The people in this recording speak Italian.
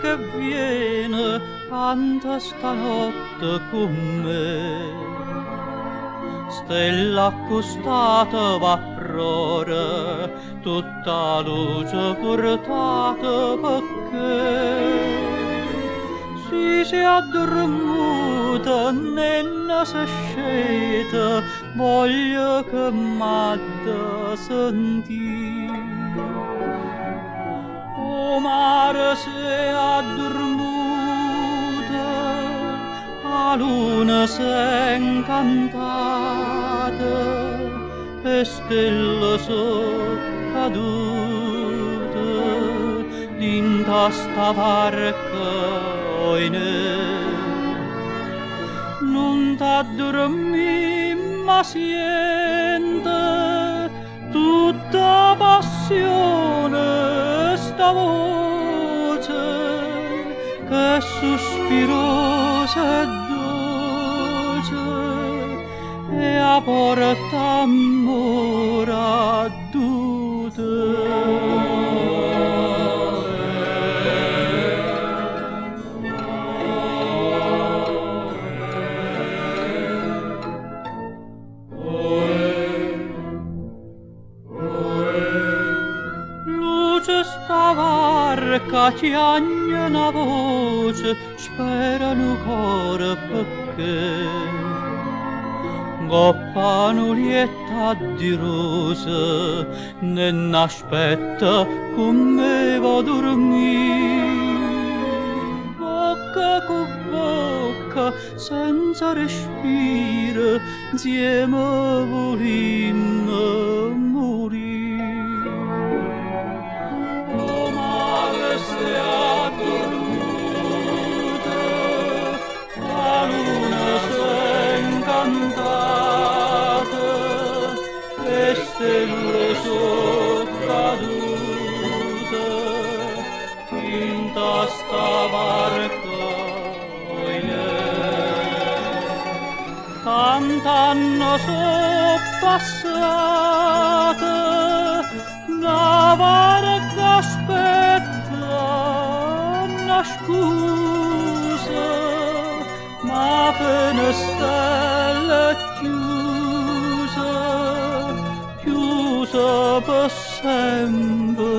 che viene, canta stanotte con me. Stella accostata va prora, tutta luce portata perché si addormuta, nenna se sceta, voglio che m'adda sentì. O mare se addormuta, a luna se incantata, e stelle so cadute, dinta sta barca, oine. Non t'addormi, ma siente tutta passione sta voce che sospirosa e dolce e a porta amore a sta barca chiagna una voce, sperano cuore perché goppano lietta di rose, ne n'aspetta come va a dormire. Bocca con bocca, senza respiro, insieme volimmo morire. Se addormuta, la luna s'è incantata e stelle sono cadute in tasta barca, tant'anno so passate, una barca aspetta una scusa, ma per una stella chiusa, chiusa per sempre.